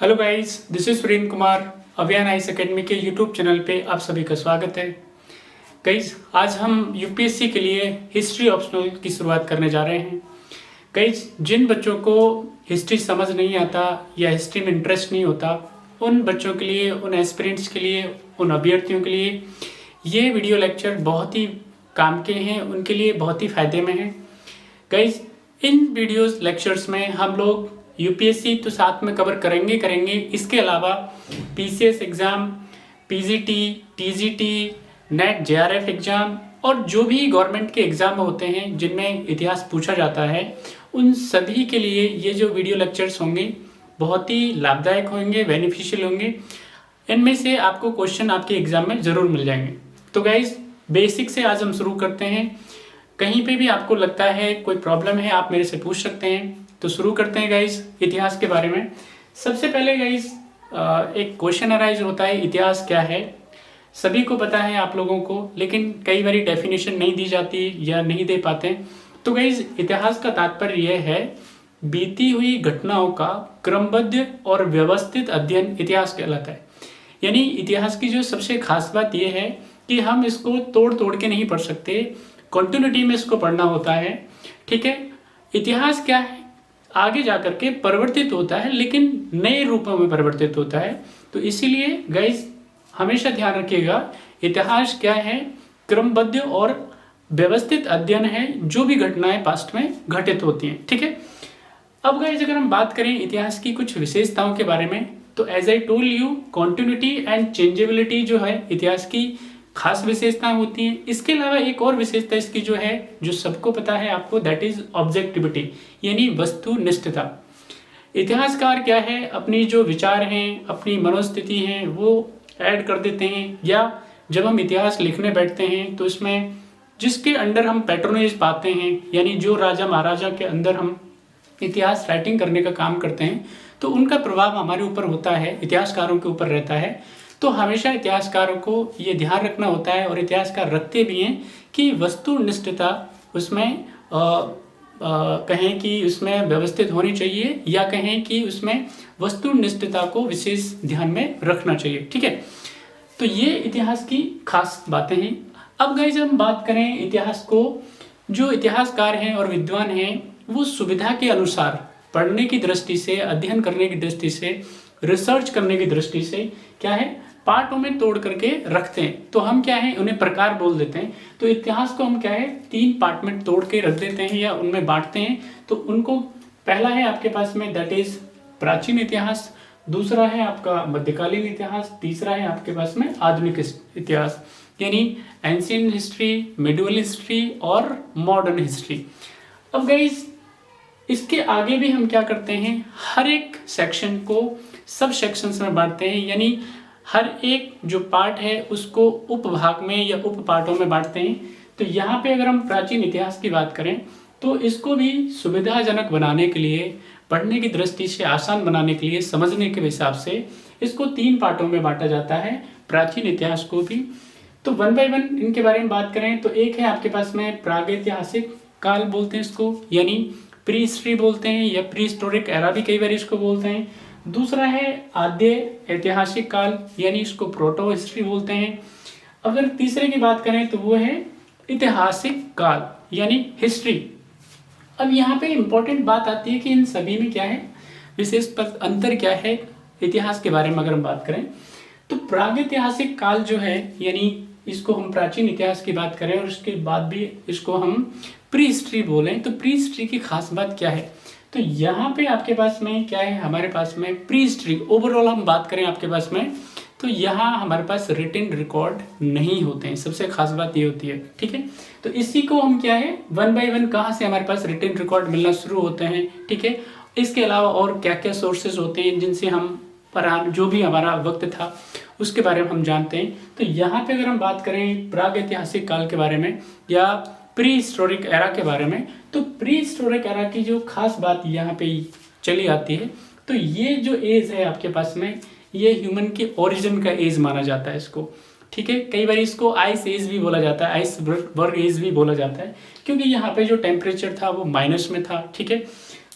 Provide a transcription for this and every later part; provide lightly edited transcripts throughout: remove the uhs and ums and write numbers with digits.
Hello guys, this is Surendra Kumar. अभियान IAS academy के YouTube channel पे आप सभी का स्वागत है। गाइस, आज हम यूपीएससी के लिए हिस्ट्री ऑप्शनल की शुरुआत करने जा रहे हैं। गाइस, जिन बच्चों को हिस्ट्री समझ नहीं आता या हिस्ट्री में इंटरेस्ट नहीं होता, उन बच्चों के लिए, उन एस्पिरेंट्स के लिए, उन अभ्यर्थियों के लिए ये वीडियो लेक्चर बहुत ही काम के हैं, उनके लिए बहुत ही फायदे में हैं। गाइस, इन वीडियोस लेक्चर्स में हम लोग यूपीएससी तो साथ में कवर करेंगे। इसके अलावा PCS exam, PGT, TGT, net JRF exam और जो भी गवर्नमेंट के एग्ज़ाम होते हैं जिनमें इतिहास पूछा जाता है, उन सभी के लिए ये जो वीडियो लेक्चर्स होंगे बहुत ही लाभदायक होंगे, बेनिफिशियल होंगे। इनमें से आपको क्वेश्चन आपके एग्ज़ाम में ज़रूर मिल जाएंगे। तो गाइज, बेसिक से आज हम शुरू करते हैं। कहीं पे भी आपको लगता है कोई प्रॉब्लम है, आप मेरे से पूछ सकते हैं। तो शुरू करते हैं गाइज इतिहास के बारे में। सबसे पहले गाइज एक क्वेश्चन अराइज होता है, इतिहास क्या है? सभी को पता है आप लोगों को, लेकिन कई बार डेफिनेशन नहीं दी जाती या नहीं दे पाते। तो गाइज, इतिहास का तात्पर्य यह है बीती हुई घटनाओं का क्रमबद्ध और व्यवस्थित अध्ययन इतिहास कहलाता है। यानी इतिहास की जो सबसे खास बात यह है कि हम इसको तोड़ तोड़ के नहीं पढ़ सकते, कंटिन्यूटी में इसको पढ़ना होता है। ठीक है, इतिहास क्या है? आगे जाकर के परिवर्तित होता है, लेकिन नए रूपों में परिवर्तित होता है। तो इसीलिए गाइस हमेशा ध्यान रखिएगा, इतिहास क्या है? क्रमबद्ध और व्यवस्थित अध्ययन है जो भी घटनाएं पास्ट में घटित होती हैं। ठीक है, अब गाइस अगर हम बात करें इतिहास की कुछ विशेषताओं के बारे में, तो as I told you, continuity and changeability जो है इतिहास की खास विशेषताएं होती हैं। इसके अलावा एक और विशेषता इसकी जो है, जो सबको पता है आपको, दैट इज ऑब्जेक्टिविटी, यानी वस्तुनिष्ठता। इतिहासकार क्या है, अपनी जो विचार हैं, अपनी मनोस्थिति हैं, वो ऐड कर देते हैं। या जब हम इतिहास लिखने बैठते हैं तो इसमें जिसके अंडर हम पैट्रोनेज पाते हैं, यानी जो राजा महाराजा के अंदर हम इतिहास राइटिंग करने का काम करते हैं, तो उनका प्रभाव हमारे ऊपर होता है, इतिहासकारों के ऊपर रहता है। तो हमेशा इतिहासकारों को ये ध्यान रखना होता है, और इतिहासकार रखते भी हैं कि वस्तुनिष्ठता उसमें कहें कि उसमें व्यवस्थित होनी चाहिए, या कहें कि उसमें वस्तुनिष्ठता को विशेष ध्यान में रखना चाहिए। ठीक है, तो ये इतिहास की खास बातें हैं। अब गाइस हम बात करें इतिहास को, जो इतिहासकार हैं और विद्वान हैं वो सुविधा के अनुसार पढ़ने की दृष्टि से, अध्ययन करने की दृष्टि से, रिसर्च करने की दृष्टि से क्या है, पार्टों में तोड़ करके रखते हैं। तो हम क्या है, उन्हें प्रकार बोल देते हैं। तो इतिहास को हम क्या है, 3 पार्ट में तोड़ के रख देते हैं या उनमें बांटते हैं। तो उनको पहला है आपके पास में, दैट इज प्राचीन इतिहास। दूसरा है आपका मध्यकालीन इतिहास। तीसरा है आपके पास में आधुनिक इतिहास, यानी एंशिएंट हिस्ट्री, मिडिवल हिस्ट्री और मॉडर्न हिस्ट्री। अब गाइस इसके आगे भी हम क्या करते हैं, हर एक सेक्शन को सब सेक्शंस में बांटते हैं, यानी हर एक जो पार्ट है उसको उपभाग में या उप पार्टों में बांटते हैं। तो यहाँ पे अगर हम प्राचीन इतिहास की बात करें तो इसको भी सुविधाजनक बनाने के लिए, पढ़ने की दृष्टि से आसान बनाने के लिए, समझने के हिसाब से इसको 3 पार्टों में बांटा जाता है, प्राचीन इतिहास को भी। तो 1 बाय 1 इनके बारे में बात करें तो एक है आपके पास में प्रागैतिहासिक काल बोलते हैं इसको, यानी प्री हिस्ट्री बोलते हैं, या प्री हिस्टोरिक एरा भी कई बार इसको बोलते हैं। दूसरा है आद्य ऐतिहासिक काल, यानी इसको प्रोटो हिस्ट्री बोलते हैं। अगर तीसरे की बात करें तो वो है ऐतिहासिक काल, यानी हिस्ट्री। अब यहाँ पे इंपॉर्टेंट बात आती है कि इन सभी में क्या है, विशेष पर अंतर क्या है इतिहास के बारे में अगर हम बात करें तो प्रागैतिहासिक काल जो है, यानी इसको हम प्राचीन इतिहास की बात करें और उसके बाद भी इसको हम प्री हिस्ट्री बोलें, तो प्री हिस्ट्री की खास बात क्या है? तो यहाँ पे आपके पास में क्या है, हमारे पास में प्री हिस्ट्री ओवरऑल हम बात करें आपके पास में, तो यहाँ हमारे पास रिटन रिकॉर्ड नहीं होते हैं। सबसे खास बात ये होती है। ठीक है, तो इसी को हम क्या है, 1 बाय 1 कहाँ से हमारे पास रिटन रिकॉर्ड मिलना शुरू होते हैं। ठीक है, इसके अलावा और क्या क्या सोर्सेज होते हैं जिनसे हम जो भी हमारा वक्त था उसके बारे में हम जानते हैं। तो यहाँ पे अगर हम बात करें प्रागैतिहासिक काल के बारे में या प्री हिस्टोरिक एरा के बारे में, तो प्री हिस्टोरिक एरा की जो खास बात यहाँ पे चली आती है, तो ये जो एज है आपके पास में, ये ह्यूमन के ओरिजिन का एज माना जाता है इसको। ठीक है, कई बार इसको आइस एज भी बोला जाता है, आइस बर्ग एज भी बोला जाता है, क्योंकि यहाँ पे जो टेम्परेचर था वो माइनस में था। ठीक है,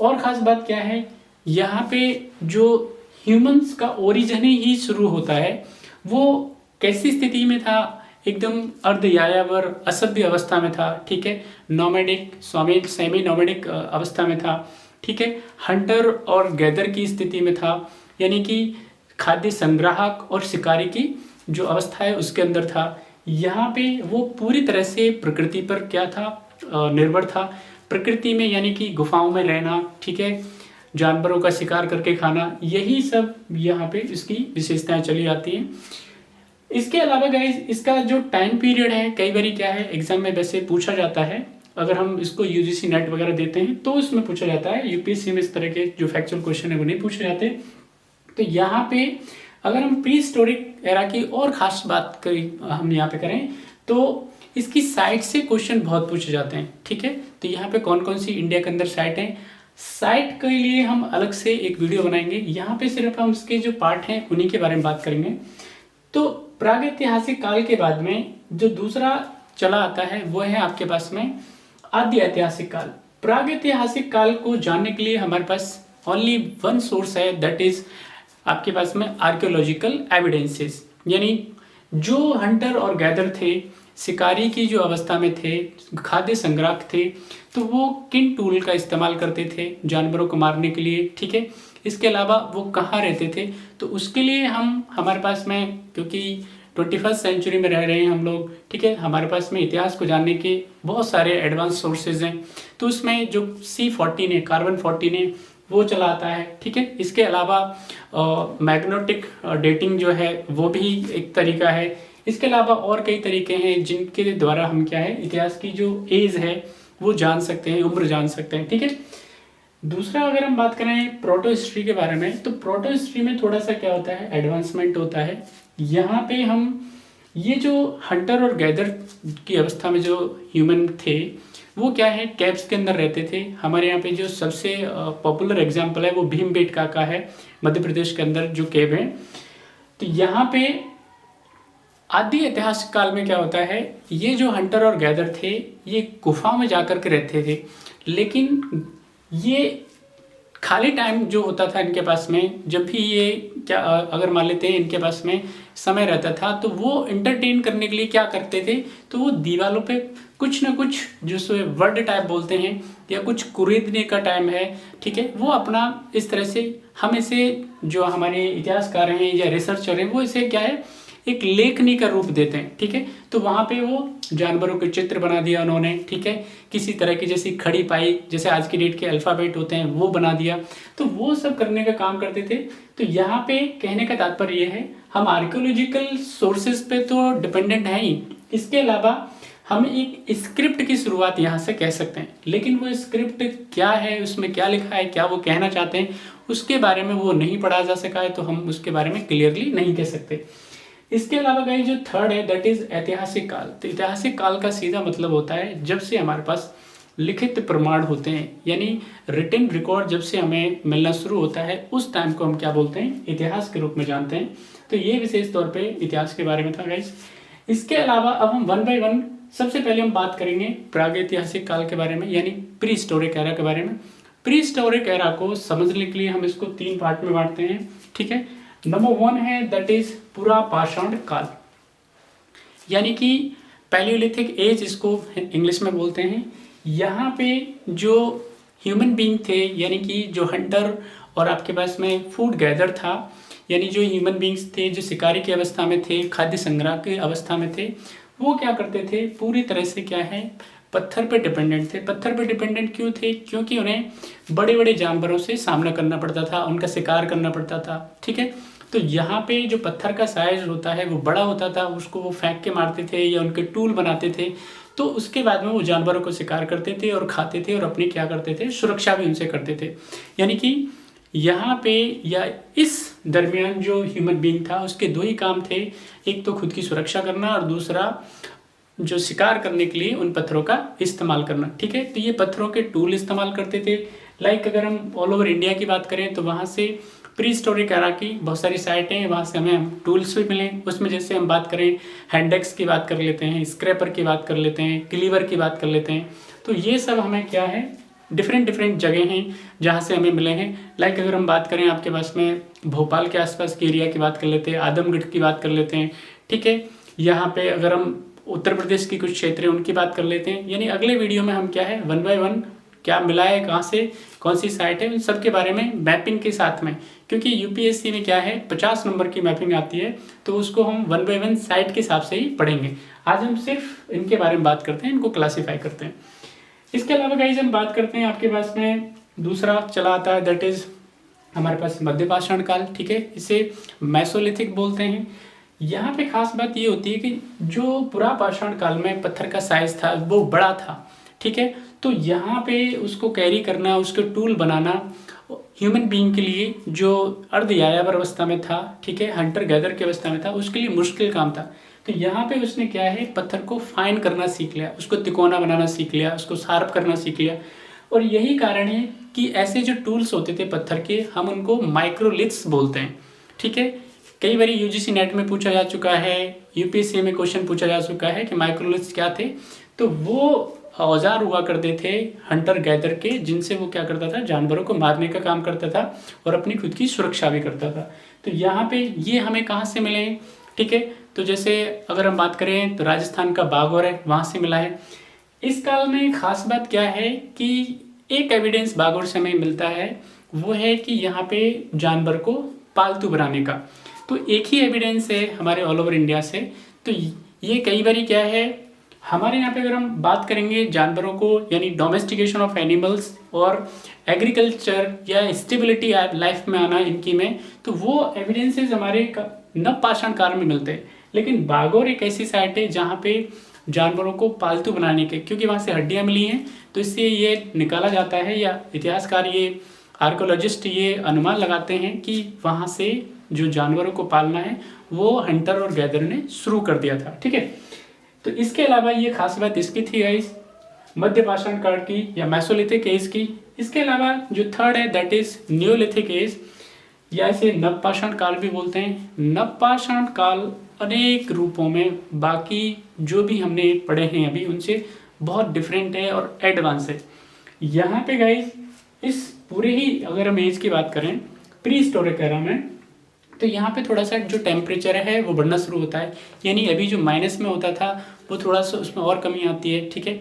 और ख़ास बात क्या है, यहाँ पे जो ह्यूमंस का ओरिजिन ही शुरू होता है। वो कैसी स्थिति में था, एकदम अर्ध यायावर असभ्य अवस्था में था, ठीक है, नोमैडिक सेमी नोमैडिक अवस्था में था, ठीक है, हंटर और गैदर की स्थिति में था, यानी कि खाद्य संग्राहक और शिकारी की जो अवस्था है उसके अंदर था। यहाँ पे वो पूरी तरह से प्रकृति पर क्या था, निर्भर था, प्रकृति में, यानी कि गुफाओं में रहना, ठीक है, जानवरों का शिकार करके खाना, यही सब यहाँ पे इसकी विशेषताएं चली आती हैं। इसके अलावा गाइस इसका जो टाइम पीरियड है, कई बार क्या है एग्जाम में वैसे पूछा जाता है, अगर हम इसको यूजीसी नेट वगैरह देते हैं तो उसमें पूछा जाता है, यूपीएससी में इस तरह के जो फैक्चुअल क्वेश्चन है वो नहीं पूछे जाते। तो यहाँ पे अगर हम प्री हिस्टोरिक एरा की और खास बात हम यहाँ पे करें तो इसकी साइट से क्वेश्चन बहुत पूछे जाते हैं, ठीक है। तो यहाँ पे कौन कौन सी इंडिया के अंदर साइट है, साइट के लिए हम अलग से एक वीडियो बनाएंगे। यहाँ पे सिर्फ हम उसके जो पार्ट हैं उन्हीं के बारे में बात करेंगे। तो प्रागैतिहासिक काल के बाद में जो दूसरा चला आता है वो है आपके पास में आदि ऐतिहासिक काल। प्रागैतिहासिक काल को जानने के लिए हमारे पास ओनली वन सोर्स है, दैट इज आपके पास में आर्कियोलॉजिकल एविडेंसेस, यानी जो हंटर और गैदर थे, शिकारी की जो अवस्था में थे, खाद्य संग्राहक थे, तो वो किन टूल का इस्तेमाल करते थे जानवरों को मारने के लिए, ठीक है। इसके अलावा वो कहाँ रहते थे, तो उसके लिए हमारे पास में, क्योंकि 21st सेंचुरी में रह रहे हैं हम लोग, ठीक है, हमारे पास में इतिहास को जानने के बहुत सारे एडवांस सोर्सेज हैं। तो उसमें जो C14 है, कार्बन 14 है, वो चला आता है, ठीक है। इसके अलावा मैग्नेटिक डेटिंग जो है वो भी एक तरीका है। इसके अलावा और कई तरीके हैं जिनके द्वारा हम क्या है इतिहास की जो एज है वो जान सकते हैं, उम्र जान सकते हैं, ठीक है। दूसरा अगर हम बात करें प्रोटो हिस्ट्री के बारे में, तो प्रोटो हिस्ट्री में थोड़ा सा क्या होता है, एडवांसमेंट होता है। यहाँ पे हम ये जो हंटर और गैदर की अवस्था में जो ह्यूमन थे वो क्या है कैब्स के अंदर रहते थे। हमारे यहाँ पे जो सबसे पॉपुलर एग्जांपल है वो भीमबेटका का है, मध्य प्रदेश के अंदर जो केव है। तो यहाँ पे आदि ऐतिहासिक काल में क्या होता है, ये जो हंटर और गैदर थे ये गुफाओं में जाकर के रहते थे, लेकिन ये खाली टाइम जो होता था इनके पास में, जब भी ये क्या अगर मान लेते हैं इनके पास में समय रहता था तो वो एंटरटेन करने के लिए क्या करते थे, तो वो दीवारों पे कुछ ना कुछ जो वर्ड टाइप बोलते हैं या कुछ कुरेदने का टाइम है, ठीक है, वो अपना इस तरह से हम इसे जो हमारे इतिहासकार हैं या रिसर्चर हैं वो इसे क्या है एक लेखनी का रूप देते हैं, ठीक है। तो वहाँ पे वो जानवरों के चित्र बना दिया उन्होंने, ठीक है, किसी तरह की जैसी खड़ी पाई, जैसे आज की डेट के अल्फ़ाबेट होते हैं वो बना दिया, तो वो सब करने का काम करते थे। तो यहाँ पे कहने का तात्पर्य ये है हम आर्कियोलॉजिकल सोर्सेज पे तो डिपेंडेंट हैं ही, इसके अलावा हम एक स्क्रिप्ट की शुरुआत यहाँ से कह सकते हैं, लेकिन वो स्क्रिप्ट क्या है, उसमें क्या लिखा है, क्या वो कहना चाहते हैं, उसके बारे में वो नहीं पढ़ा जा सका है, तो हम उसके बारे में क्लियरली नहीं कह सकते। इसके अलावा गाइस जो थर्ड है दैट इज ऐतिहासिक काल। तो ऐतिहासिक काल का सीधा मतलब होता है जब से हमारे पास लिखित प्रमाण होते हैं, यानी रिटन रिकॉर्ड जब से हमें मिलना शुरू होता है उस टाइम को हम क्या बोलते हैं, इतिहास के रूप में जानते हैं। तो ये विशेष तौर पे इतिहास के बारे में था गाइस। इसके अलावा अब हम वन बाय वन सबसे पहले हम बात करेंगे प्रागैतिहासिक काल के बारे में, यानी प्री हिस्टोरिक एरा के बारे में। प्री हिस्टोरिक एरा को समझने के लिए हम इसको 3 पार्ट में बांटते हैं, ठीक है। नंबर 1 है दैट इज पूरा पाषाण काल, यानी कि पैलियोलिथिक एज इसको इंग्लिश में बोलते हैं। यहाँ पे जो ह्यूमन बीइंग थे, यानी कि जो हंटर और आपके पास में फूड गैदर था, यानी जो ह्यूमन बीइंग्स थे जो शिकारी की अवस्था में थे, खाद्य संग्रह की अवस्था में थे, वो क्या करते थे पूरी तरह से क्या है पत्थर पे डिपेंडेंट थे। पत्थर पे डिपेंडेंट क्यों थे, क्योंकि उन्हें बड़े बड़े जानवरों से सामना करना पड़ता था, उनका शिकार करना पड़ता था, ठीक है। तो यहाँ पे जो पत्थर का साइज होता है वो बड़ा होता था, उसको वो फेंक के मारते थे या उनके टूल बनाते थे, तो उसके बाद में वो जानवरों को शिकार करते थे और खाते थे और अपनी क्या करते थे सुरक्षा भी उनसे करते थे। यानी कि यहाँ पे या इस दरमियान जो ह्यूमन बीइंग था उसके 2 ही काम थे, एक तो खुद की सुरक्षा करना और दूसरा जो शिकार करने के लिए उन पत्थरों का इस्तेमाल करना, ठीक है। तो ये पत्थरों के टूल इस्तेमाल करते थे। लाइक अगर हम ऑल ओवर इंडिया की बात करें तो वहाँ से प्री हिस्टोरिक एरा की बहुत सारी साइटें हैं, वहाँ से हमें टूल्स भी मिले। उसमें जैसे हम बात करें हैंडेक्स की बात कर लेते हैं, स्क्रैपर की बात कर लेते हैं, क्लीवर की बात कर लेते हैं। तो ये सब हमें क्या है डिफरेंट डिफरेंट जगह हैं जहाँ से हमें मिले हैं। लाइक अगर हम बात करें आपके पास में भोपाल के आसपास के एरिया की बात कर लेते हैं, आदमगढ़ की बात कर लेते हैं, ठीक है। यहाँ पे अगर हम उत्तर प्रदेश की कुछ क्षेत्र हैं उनकी बात कर लेते हैं। यानी अगले वीडियो में हम क्या है 1 बाय 1 क्या मिला है, कहाँ से कौन सी साइट है, उन सब के बारे में मैपिंग के साथ में, क्योंकि यूपीएससी में क्या है 50 नंबर की मैपिंग आती है, तो उसको हम 1 बाय 1 साइट के हिसाब से ही पढ़ेंगे। आज हम सिर्फ इनके बारे में बात करते हैं, इनको क्लासीफाई करते हैं। इसके अलावा गाइस हम बात करते हैं आपके पास में दूसरा चला आता है, दैट इज हमारे पास मध्य पाषाण काल, ठीक है। इसे मेसोलिथिक बोलते हैं। यहाँ पे खास बात ये होती है कि जो पुरा पाषाण काल में पत्थर का साइज था वो बड़ा था, ठीक है। तो यहाँ पे उसको कैरी करना, उसके टूल बनाना ह्यूमन बीइंग के लिए जो अर्ध यायावर अवस्था में था, ठीक है, हंटर गैदर की अवस्था में था, उसके लिए मुश्किल काम था। तो यहाँ पे उसने क्या है पत्थर को फाइन करना सीख लिया, उसको तिकोना बनाना सीख लिया, उसको शार्प करना सीख लिया। और यही कारण है कि ऐसे जो टूल्स होते थे पत्थर के, हम उनको माइक्रोलिथ्स बोलते हैं, ठीक है। कई बार यूजीसी नेट में पूछा जा चुका है, यूपीएससी में क्वेश्चन पूछा जा चुका है कि माइक्रोलिथ्स क्या थे। तो वो औजार हुआ करते थे हंटर गैदर के, जिनसे वो क्या करता था जानवरों को मारने का काम करता था और अपनी खुद की सुरक्षा भी करता था। तो यहाँ पे ये हमें कहाँ से मिले, ठीक है। तो जैसे अगर हम बात करें तो राजस्थान का बागौर है, वहाँ से मिला है। इस काल में खास बात क्या है कि एक एविडेंस बागौर से हमें मिलता है, वो है कि यहाँ पे जानवर को पालतू बनाने का। तो एक ही एविडेंस है हमारे ऑल ओवर इंडिया से। तो ये कई बार क्या है हमारे यहाँ पे अगर हम बात करेंगे जानवरों को, यानी डोमेस्टिकेशन ऑफ एनिमल्स और एग्रीकल्चर या स्टेबिलिटी लाइफ में आना इनकी में, तो वो एविडेंसेस हमारे नवपाषाण काल में मिलते हैं। लेकिन बागौर एक ऐसी साइट है जहाँ पे जानवरों को पालतू बनाने के, क्योंकि वहाँ से हड्डियाँ मिली हैं, तो इससे ये निकाला जाता है या इतिहासकार ये आर्कोलॉजिस्ट ये अनुमान लगाते हैं कि वहाँ से जो जानवरों को पालना है वो हंटर और गैदर ने शुरू कर दिया था, ठीक है। तो इसके अलावा ये खास बात इसकी थी गाइस मध्य पाषाण काल की या मेसोलिथिक एज की। इसके अलावा जो थर्ड है दैट इज न्योलिथिक एज, या इसे नवपाषाण काल भी बोलते हैं। नवपाषाण काल अनेक रूपों में बाकी जो भी हमने पढ़े हैं अभी उनसे बहुत डिफरेंट है और एडवांस है। यहाँ पे गाइस इस पूरे ही अगर हम एज की बात करें प्री हिस्टोरिक एरा में, तो यहाँ पे थोड़ा सा जो टेम्परेचर है वो बढ़ना शुरू होता है। यानी अभी जो माइनस में होता था वो थोड़ा सा उसमें और कमी आती है, ठीक है।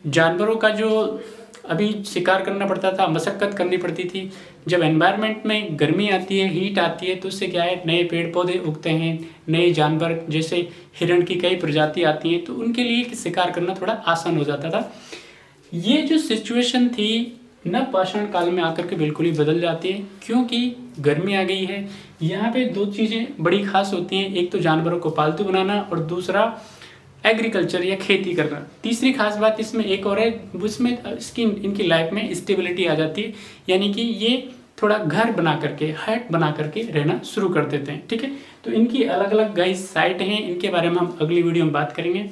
जानवरों का जो अभी शिकार करना पड़ता था, मशक्कत करनी पड़ती थी। जब एनवायरनमेंट में गर्मी आती है, हीट आती है, तो उससे क्या है नए पेड़ पौधे उगते हैं, नए जानवर जैसे हिरण की कई प्रजाति आती हैं, तो उनके लिए शिकार करना थोड़ा आसान हो जाता था। ये जो सिचुएशन थी नवपाषाण काल में आकर के बिल्कुल ही बदल जाती है, क्योंकि गर्मी आ गई है। यहाँ पे दो चीज़ें बड़ी खास होती हैं, एक तो जानवरों को पालतू बनाना और दूसरा एग्रीकल्चर या खेती करना। तीसरी खास बात इसमें एक और है, उसमें इसकी इनकी लाइफ में स्टेबिलिटी आ जाती है, यानी कि ये थोड़ा घर बना करके हट बना करके रहना शुरू कर देते हैं, ठीक है। तो इनकी अलग अलग गाइस साइट हैं, इनके बारे में हम अगली वीडियो में बात करेंगे।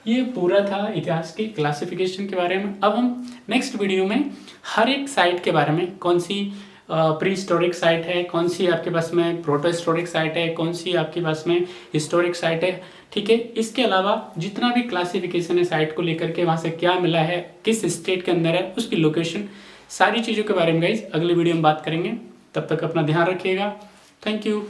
ये पूरा था इतिहास की क्लासिफिकेशन के बारे में। अब हम नेक्स्ट वीडियो में हर एक साइट के बारे में, कौन सी प्री हिस्टोरिक साइट है, कौन सी आपके पास में प्रोटो हिस्टोरिक साइट है, कौन सी आपके पास में हिस्टोरिक साइट है, ठीक है। इसके अलावा जितना भी क्लासिफिकेशन है साइट को लेकर के, वहाँ से क्या मिला है, किस स्टेट के अंदर है, उसकी लोकेशन, सारी चीज़ों के बारे में गाइस अगली वीडियो में बात करेंगे। तब तक अपना ध्यान रखिएगा। Thank you.